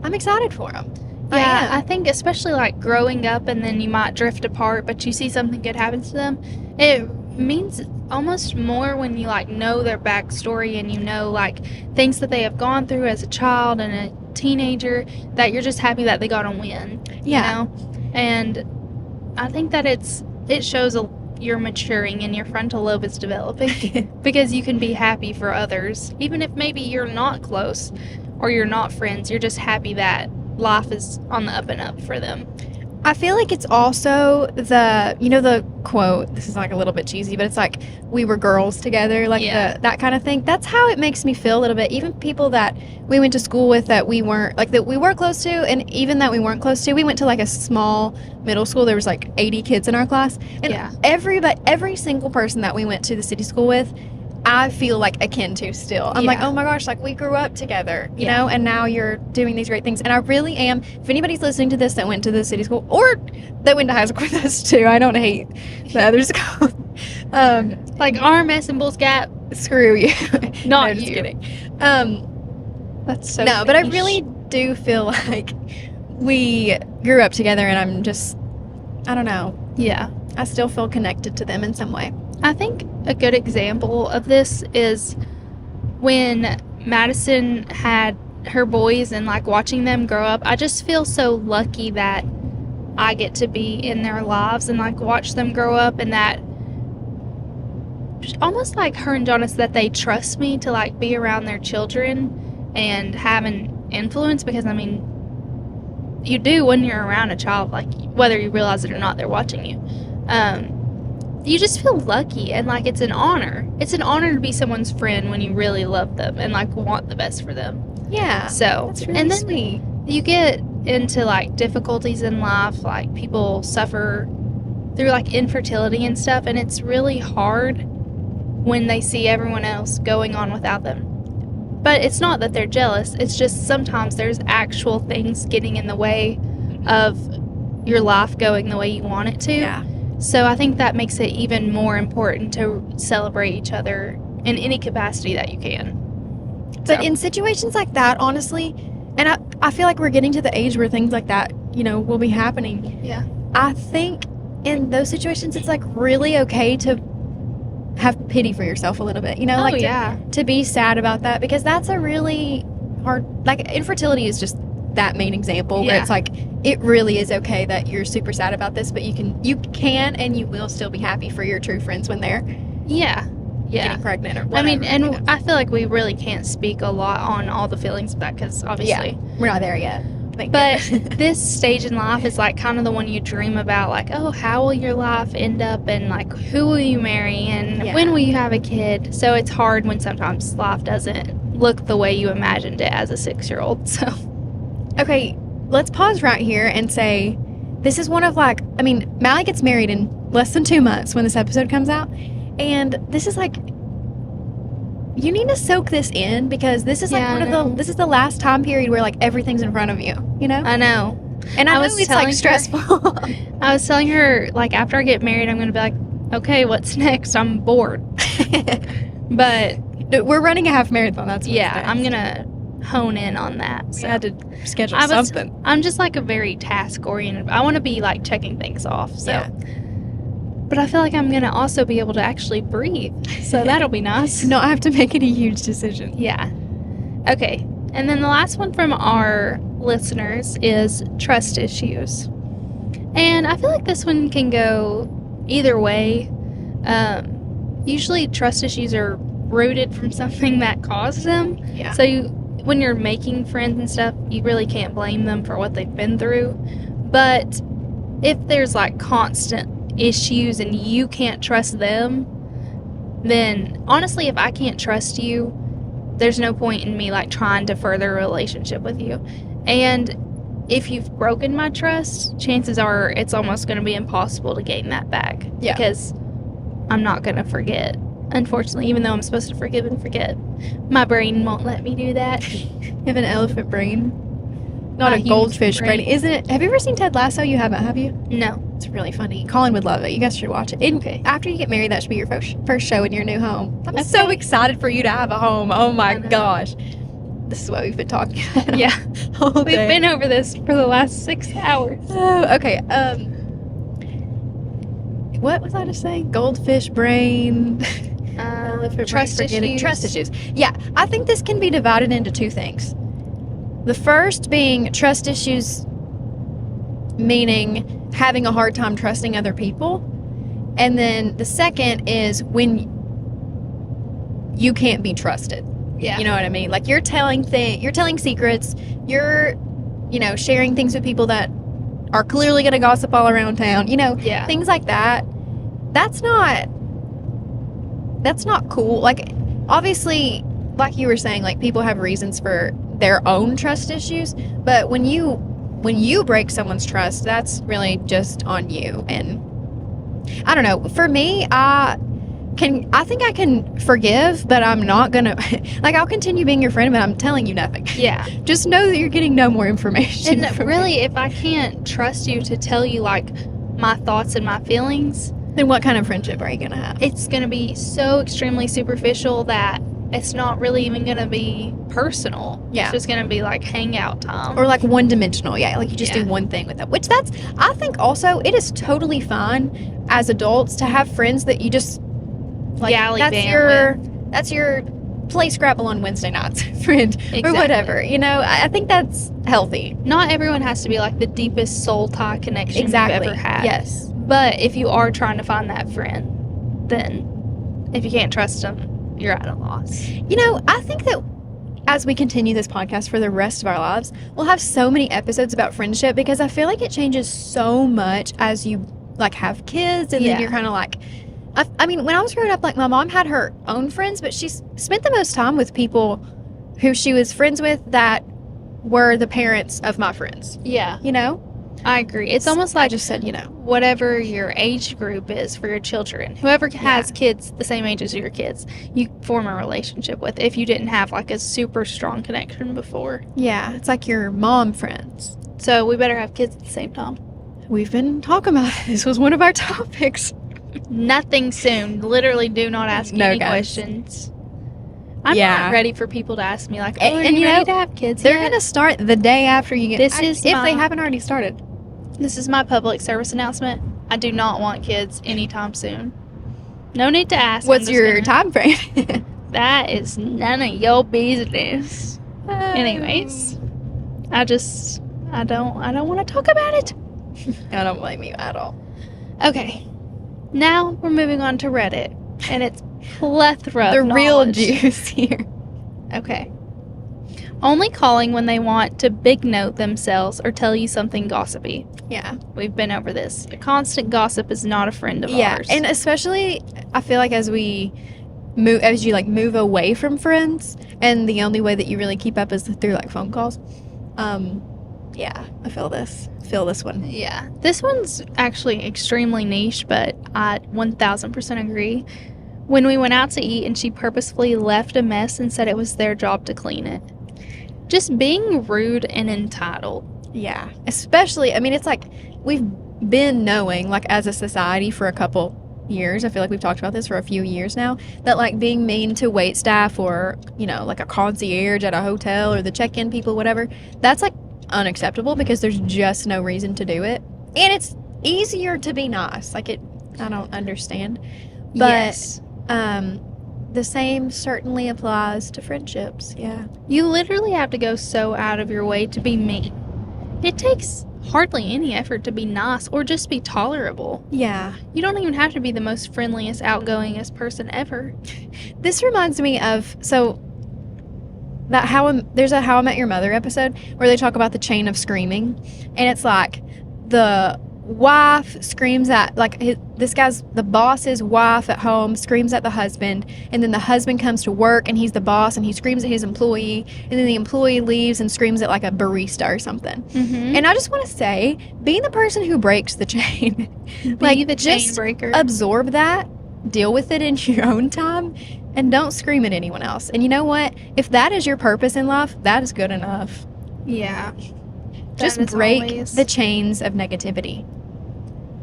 I'm excited for them. Yeah, I think especially like growing up and then you might drift apart, but you see something good happen to them. It means almost more when you like know their backstory and you know like things that they have gone through as a child and a teenager, that you're just happy that they got a win. Yeah. You know? And I think that it shows you're maturing and your frontal lobe is developing because you can be happy for others, even if maybe you're not close or you're not friends. You're just happy that life is on the up and up for them. I feel like it's also the quote, this is like a little bit cheesy, but it's like, we were girls together, like that kind of thing. That's how it makes me feel a little bit. Even people that we went to school with that we weren't, like that we were close to, and even that we weren't close to, we went to like a small middle school. There was like 80 kids in our class. And every single person that we went to the city school with, I feel like akin to still. I'm like, oh my gosh, like we grew up together, you know, and now you're doing these great things. And I really am. If anybody's listening to this that went to the city school or that went to high school with us too, I don't hate the other school. Like RMS and Bulls Gap. Screw you. Not no, you. Just kidding. That's so No, but I really do feel like we grew up together, and I'm just, I don't know. Yeah. I still feel connected to them in some way. I think a good example of this is when Madison had her boys and like watching them grow up. I just feel so lucky that I get to be in their lives and like watch them grow up, and that almost like her and Jonas, that they trust me to like be around their children and have an influence, because I mean, you do when you're around a child, like whether you realize it or not, they're watching you. You just feel lucky, and like it's an honor. It's an honor to be someone's friend when you really love them and like want the best for them. Yeah. So, that's really and then sweet. you get into like difficulties in life, like people suffer through like infertility and stuff, and it's really hard when they see everyone else going on without them. But it's not that they're jealous, it's just sometimes there's actual things getting in the way of your life going the way you want it to. Yeah. So I think that makes it even more important to celebrate each other in any capacity that you can. But in situations like that, honestly, and I feel like we're getting to the age where things like that, you know, will be happening. Yeah. I think in those situations, it's like really okay to have pity for yourself a little bit, you know, like to be sad about that, because that's a really hard, like infertility is just that main example where it's like, it really is okay that you're super sad about this, but you can and you will still be happy for your true friends when they're getting pregnant or whatever. I mean, and I feel like we really can't speak a lot on all the feelings of that, because obviously we're not there yet. But this stage in life is like kind of the one you dream about, like, oh, how will your life end up, and like who will you marry, and when will you have a kid. So it's hard when sometimes life doesn't look the way you imagined it as a 6-year-old. So okay, let's pause right here and say this is one of like, I mean, Mally gets married in less than 2 months when this episode comes out, and this is like, you need to soak this in, because this is like this is the last time period where like everything's in front of you, you know? I know. And I know it's like stressful. I was telling her, like, after I get married, I'm going to be like, okay, what's next? I'm bored. But We're running a half marathon. That's what's yeah, next. I'm gonna hone in on that. We So had to schedule I was- something. I'm just like a very task oriented. I want to be like checking things off. So, Yeah. but I feel like I'm gonna also be able to actually breathe. So that'll be nice. Not have to make any huge decision. Yeah. Okay. And then the last one from our listeners is trust issues. And I feel like this one can go either way. Usually, trust issues are rooted from something that caused them. Yeah. So, when you're making friends and stuff, you really can't blame them for what they've been through. But if there's like constant issues and you can't trust them, then honestly, if I can't trust you, there's no point in me like trying to further a relationship with you. And if you've broken my trust, chances are it's almost going to be impossible to gain that back. Yeah. Because I'm not going to forget. Unfortunately, even though I'm supposed to forgive and forget, my brain won't let me do that. You have an elephant brain. Not A a huge goldfish brain. brain. Isn't it? Have you ever seen Ted Lasso? You haven't, have you? No. It's really funny. Colin would love it. You guys should watch it. Okay. After you get married, that should be your first show in your new home. I'm so Okay. excited for you to have a home. Oh my I know. gosh. This is what we've been talking about. Yeah. all We've day. been over this for the last 6 hours. Oh, okay. What was I just saying? Goldfish brain. Trust issues. Trust issues. Yeah, I think this can be divided into two things. The first being trust issues, meaning having a hard time trusting other people. And then the second is when you can't be trusted. Yeah. You know what I mean? Like you're telling secrets, you're, sharing things with people that are clearly going to gossip all around town, Yeah. things like that. That's not cool. Like, obviously, like you were saying, like people have reasons for their own trust issues, but when you break someone's trust, that's really just on you. And I don't know, for me, I think I can forgive, but I'm not gonna like I'll continue being your friend, but I'm telling you nothing. Yeah. Just know that you're getting no more information And from really, me. if I can't trust you to tell you like my thoughts and my feelings, Then what kind of friendship are you gonna have? it's going to be so extremely superficial that it's not really even going to be personal. Yeah. It's just going to be like hangout time. Or like one-dimensional. Yeah, like you just Yeah. do one thing with them. Which I think also it is totally fine as adults to have friends that you just like Gallivant that's your play Scrabble on Wednesday nights friend or Exactly. whatever. I think that's healthy. Not everyone has to be like the deepest soul tie connection you've ever had. Yes. But if you are trying to find that friend, then if you can't trust them, you're at a loss. I think that as we continue this podcast for the rest of our lives, we'll have so many episodes about friendship because I feel like it changes so much as you like have kids and Yeah. then you're kind of like, I mean, when I was growing up, like my mom had her own friends, but she spent the most time with people who she was friends with that were the parents of my friends. Yeah, You know? I agree. It's almost I like just said, whatever your age group is for your children, whoever has kids the same age as your kids, you form a relationship with if you didn't have like a super strong connection before. yeah, it's like your mom friends. So we better have kids at the same time. We've been talking about it. This was one of our topics. Nothing soon. Literally do not ask No, any guys. questions. I'm Yeah. not ready for people to ask me like, oh, And- are and you you ready know, to have kids They're yet? going to start the day after you get This is if my- they haven't already started. This is my public service announcement. I do not want kids anytime soon. No need to ask. I'm What's just your gonna- time frame? That is none of your business. Anyways, I don't want to talk about it. I don't blame you at all. Okay. Now we're moving on to Reddit, and it's plethora The of real knowledge. juice here. Okay. Only calling when they want to big note themselves or tell you something gossipy. Yeah. We've been over this. A constant gossip is not a friend of Yeah, ours. and especially I feel like as you move away from friends, and the only way that you really keep up is through like phone calls. Yeah, I feel this one. yeah, this one's actually extremely niche, but I 1000% agree. When we went out to eat and she purposefully left a mess and said it was their job to clean it. Just being rude and entitled. Yeah, especially I mean it's like we've been knowing like as a society for a couple years. I feel like we've talked about this for a few years now. That like being mean to wait staff or, you know, like a concierge at a hotel or the check-in people, whatever, that's like unacceptable because there's just no reason to do it. And it's easier to be nice. Like it, I don't understand. But Yes. the same certainly applies to friendships. Yeah. You literally have to go so out of your way to be mean. It takes hardly any effort to be nice or just be tolerable. Yeah. You don't even have to be the most friendliest, outgoingest person ever. This reminds me of there's a How I Met Your Mother episode where they talk about the chain of screaming, and it's like the wife screams at the boss's wife at home screams at the husband, and then the husband comes to work and he's the boss and he screams at his employee, and then the employee leaves and screams at like a barista or something. Mm-hmm. And I just want to say, being the person who breaks the chain, Be the chain just breaker. absorb that, deal with it in your own time, and don't scream at anyone else. And you know what? If that is your purpose in life, that is good enough. Yeah. Just That is break always- the chains of negativity.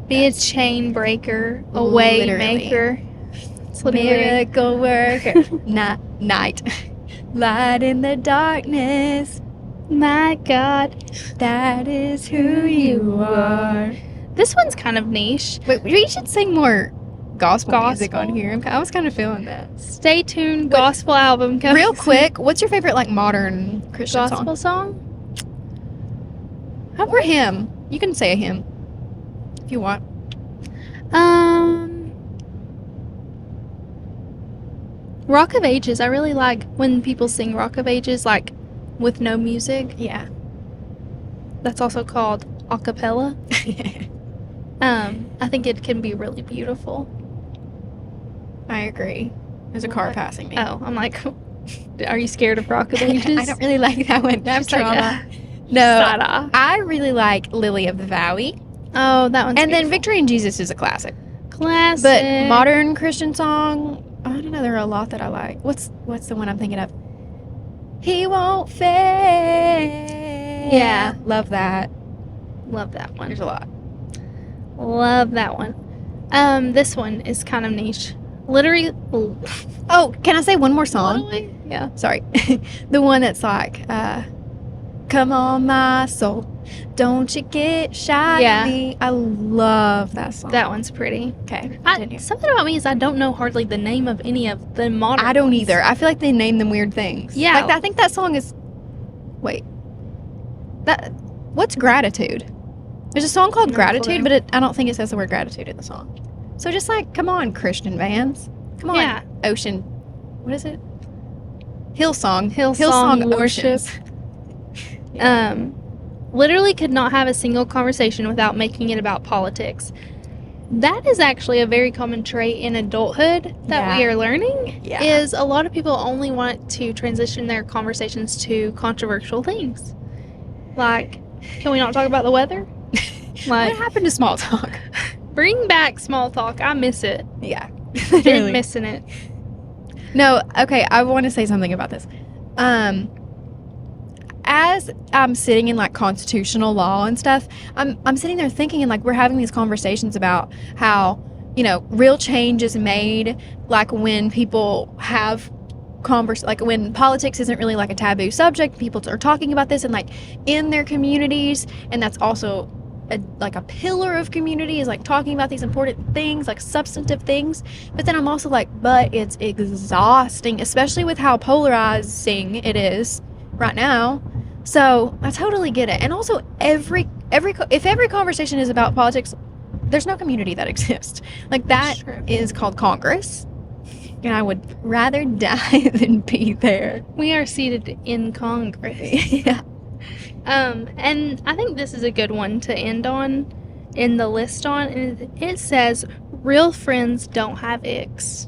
Be a chain breaker, a way Literally. maker. It's literally Miracle worker. Night. Light in the darkness. my God. That is who you are. This one's kind of niche. Wait, we should sing more gospel music on Gospel? here. I was kind of feeling that. Stay tuned. Gospel album coming. Real quick, what's your favorite like modern Christian Gospel song? song? How about hymn? You can say a hymn if you want. Rock of Ages. I really like when people sing Rock of Ages, like with no music. Yeah. That's also called a cappella. I think it can be really beautiful. I agree. There's a car What? passing me. Oh, I'm like, are you scared of Rock of Ages? I don't really like that one. I have Just like, trauma. No, Side-eye. I really like Lily of the Valley. Oh, that one's And then beautiful. Victory in Jesus is a classic. Classic. But modern Christian song, I don't know, there are a lot that I like. What's the one I'm thinking of? He won't fail. Yeah. Love that. Love that one. There's a lot. Love that one. This one is kind of niche. Literally. Oh, can I say one more song? Literally? Yeah. Sorry. The one that's like, come on, my soul. Don't you get shy Yeah. of me. I love that song. That one's pretty. Okay. Continue. Something about me is I don't know hardly the name of any of the modern I don't ones. either. I feel like they name them weird things. Yeah. Like I think that song is. Wait. What's gratitude? There's a song called No Gratitude, clue. but I don't think it says the word gratitude in the song. So just like, come on, Christian bands. Come on, Yeah. Ocean. What is it? Hillsong. Hillsong Oceans. worship. Literally could not have a single conversation without making it about politics. That is actually a very common trait in adulthood that we Yeah. are learning. Yeah. Is a lot of people only want to transition their conversations to controversial things. Like, can we not talk about the weather? Like, What happened to small talk? bring back small talk. I miss it. Yeah. Been missing it. No, okay, I want to say something about this. As I'm sitting in like constitutional law and stuff, I'm sitting there thinking, and like we're having these conversations about how, you know, real change is made like when people have like when politics isn't really like a taboo subject, people are talking about this and like in their communities, and that's also like a pillar of community is like talking about these important things, like substantive things. But then I'm also like, but it's exhausting, especially with how polarizing it is right now. So I totally get it. And also if every conversation is about politics, there's no community that exists. Like that That's true. is called Congress, and I would rather die than be there. We are seated in Congress. Yeah. And I think this is a good one to end on in the list on. And it says, real friends don't have icks.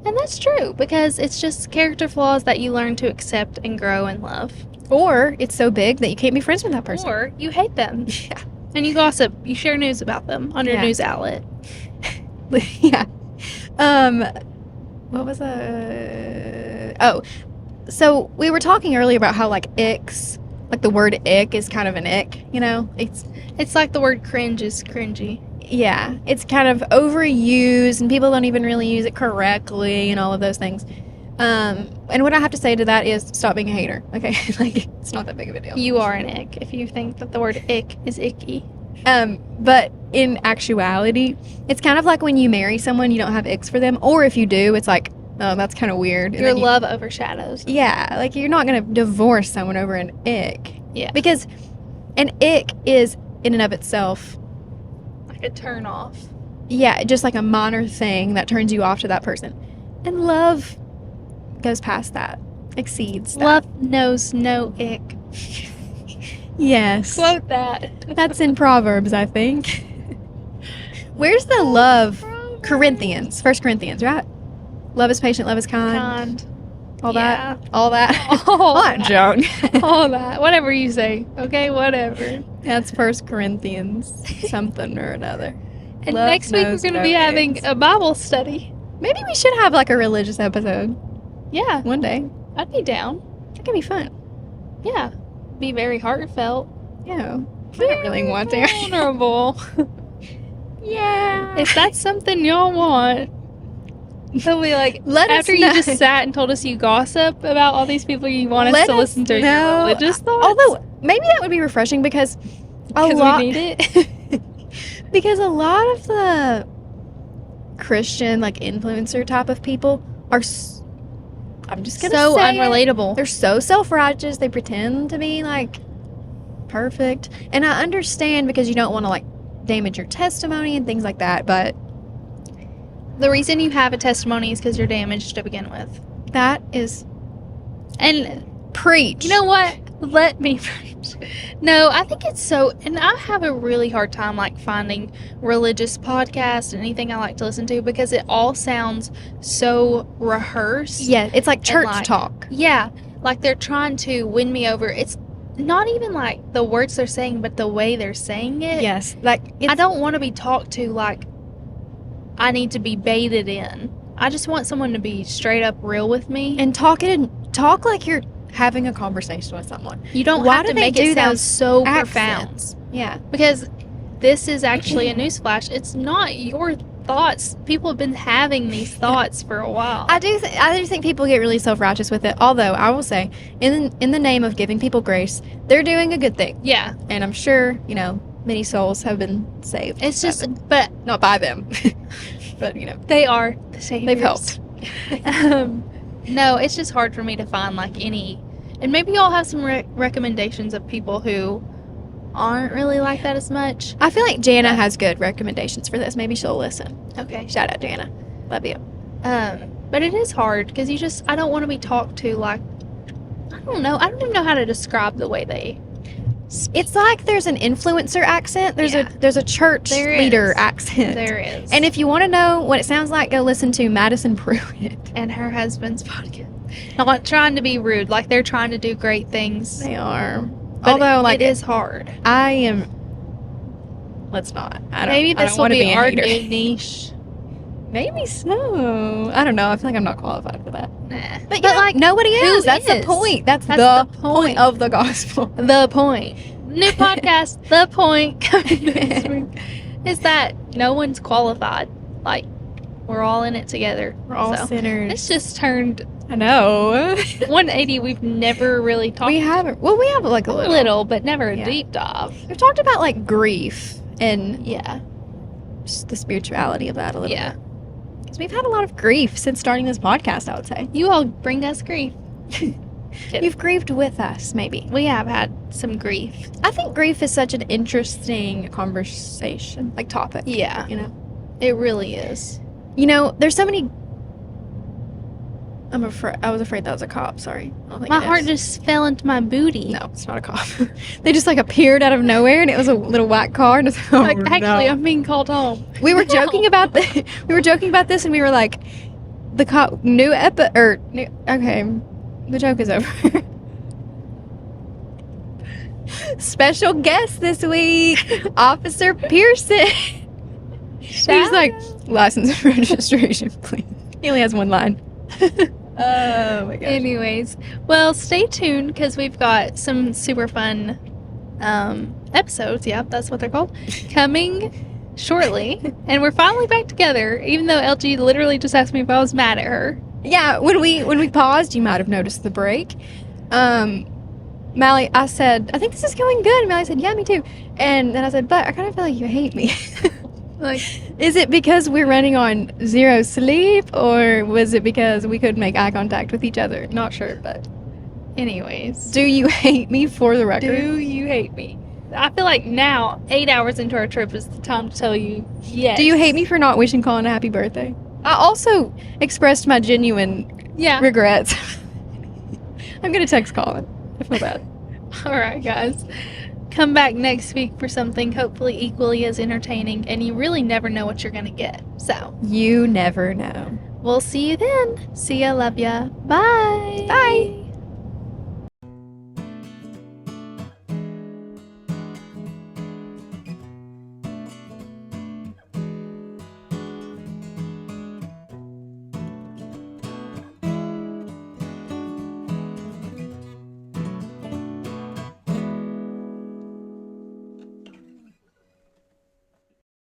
And that's true because it's just character flaws that you learn to accept and grow and love. Or it's so big that you can't be friends with that person. Or you hate them Yeah. and you gossip. You share news about them on your Yeah. news outlet. Yeah. What was oh, so we were talking earlier about how like icks, like the word ick is kind of an ick, you know? It's like the word cringe is cringy. yeah, it's kind of overused and people don't even really use it correctly and all of those things. And what I have to say to that is stop being a hater. Okay, like it's not that big of a deal. You are an ick if you think that the word ick is icky. But in actuality, it's kind of like when you marry someone, you don't have icks for them, or if you do, it's like, oh, that's kind of weird. And Your then you- love overshadows. Yeah, like you're not gonna divorce someone over an ick. Yeah. Because an ick is in and of itself, Like a turn off. yeah, just like a minor thing that turns you off to that person. And love goes past that, exceeds that. Love knows no ick. Yes. Quote that. That's in Proverbs, I think. Where's the love? Corinthians. 1 Corinthians, right? Love is patient, love is kind. Kind. All Yeah. that. All that. All that that. junk. All that. Whatever you say. Okay, whatever. That's 1 Corinthians something or another. And Love next week we're knows going to no be having ends. a Bible study. Maybe we should have like a religious episode Yeah, one day. I'd be down. That could be fun. Yeah. Be very heartfelt. Yeah. I don't really want to. Vulnerable. Yeah. If that's something y'all want, they'll be like, Let us after you know. just sat and told us you gossip about all these people you want us Let to us listen to know. your religious thoughts. Although maybe that would be refreshing because because we need it. because a lot of the Christian like influencer type of people are I'm just gonna So say it. unrelatable. They're so self-righteous. They pretend to be like perfect, and I understand because you don't want to like damage your testimony and things like that, but The reason you have a testimony is because you're damaged to begin with. that is And preach. you know what? Let me preach. No, I think it's so, and I have a really hard time like finding religious podcasts and anything I like to listen to because it all sounds so rehearsed. Yeah, it's like church like- talk. Yeah, like they're trying to win me over. It's not even like the words they're saying, but the way they're saying it. Yes, like I don't want to be talked to like I need to be baited in. I just want someone to be straight up real with me. and talk like you're having a conversation with someone. You don't Why have do to they make do it sound those so profound. Accents. Yeah. Because this is actually a newsflash. It's not your thoughts. People have been having these thoughts for a while. I do think people get really self-righteous with it. Although I will say, in the name of giving people grace, they're doing a good thing, Yeah. and I'm sure many souls have been saved. It's by just, them. but not by them, but they are the saviors. they've helped. No, it's just hard for me to find like any, and maybe y'all have some recommendations of people who aren't really like that as much. I feel like Jana has good recommendations for this. Maybe she'll listen. Okay. Shout out, Jana. Love you. But it is hard because I don't want to be talked to like, I don't know. I don't even know how to describe the way they. It's like there's an influencer accent. There's Yeah. a church There leader is. accent. There is. And if you want to know what it sounds like, go listen to Madison Pruitt. and her husband's podcast. Not trying to be rude, like they're trying to do great things. They are. But Although, like, it is hard. I am. Let's not. I don't. Maybe I this don't will wanna be a our hater. new niche. Maybe so. I don't know. I feel like I'm not qualified for that. Nah. But like nobody who is. That's the is? point. That's That's the the point point. of the gospel. The point. New podcast. The point coming this week is that no one's qualified. Like we're all in it together. We're all So, sinners. It's just turned I know. 180. We've never really talked. We haven't. Well, we have like a a little. little, but never a Yeah. deep dive. We've talked about like grief and Yeah. just the spirituality of that a little Yeah. bit. Because we've had a lot of grief since starting this podcast, I would say. You all bring us grief. You've grieved with us, maybe. We have had some grief. I think grief is such an interesting conversation, like topic. Yeah. You know? It really is. There's so many. I was afraid that was a cop. Sorry. I don't think My it heart is. just fell into my booty. No, it's not a cop. They just like appeared out of nowhere, and it was a little white car. And it's like, oh, Like, actually, no. I'm being called home. We were No. joking about we were joking about this, and we were like, the cop okay, the joke is over. Special guest this week, Officer Pearson. He's like, license and registration, please. He only has one line. Oh my gosh. Anyways, well, stay tuned because we've got some super fun episodes. Yep, that's what they're called. Coming shortly, and we're finally back together, even though LG literally just asked me if I was mad at her. Yeah, when we paused, you might have noticed the break. Mally, I said, I think this is going good. And Mally said, yeah, me too. And then I said, but I kind of feel like you hate me. Like, Is it because we're running on zero sleep, or was it because we couldn't make eye contact with each other? Not sure, but anyways, do you hate me, for the record? do you hate me? I feel like now, 8 hours into our trip, is the time to tell you yes. Do you hate me for not wishing Colin a happy birthday? I also expressed my genuine Yeah. regrets. I'm gonna text Colin. I feel bad. All right, guys. Come back next week for something hopefully equally as entertaining, and you really never know what you're going to get. So, You never know. we'll see you then. See ya, love ya. Bye. Bye.